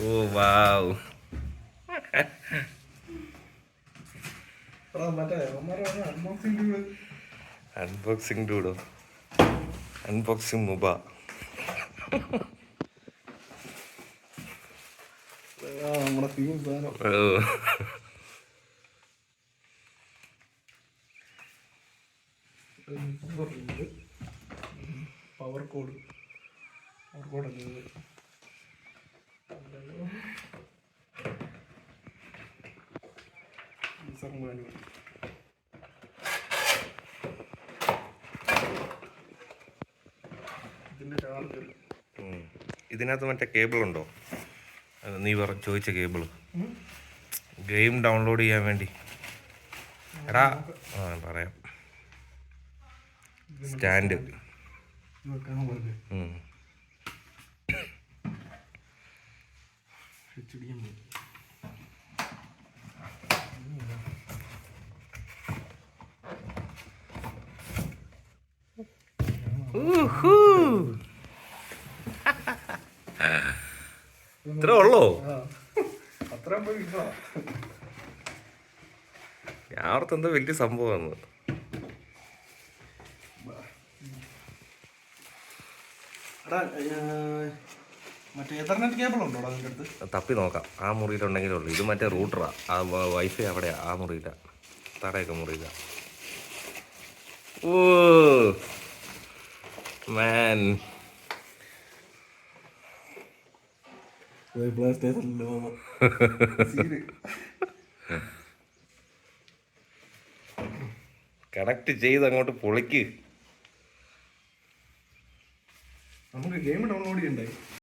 ഓ വാവ്. Unboxing ഡൂഡോ, unboxing മുബ. നമ്മുടെ theme സാധനം. Power code ഇതിന്റെ ചാർജർ. ഇതിനകത്ത് മറ്റേ കേബിൾ ഉണ്ടോ? നീ ചോദിച്ച കേബിള് ഗെയിം ഡൗൺലോഡ് ചെയ്യാൻ വേണ്ടി. എടാ പറയാം. സ്റ്റാൻഡ്. ഇത്ര ഉള്ളോ? ഞാൻ ഓർത്ത് എന്തോ വലിയ സംഭവമാണ്. തപ്പി നോക്കാം. ആ മുറിയിലുണ്ടെങ്കിലുള്ളൂ. ഇത് മറ്റേ റൂട്ടറാ. ആ വൈഫൈ അവിടെയാ, ആ മുറിയില്ല, തറയൊക്കെ മുറിയില്ല. ഓ മാൻ, കണക്ട് ചെയ്ത് അങ്ങോട്ട് പൊളിക്ക്. നമുക്ക് ഗെയിം ഡൗൺലോഡ് ചെയ്യണ്ടേ?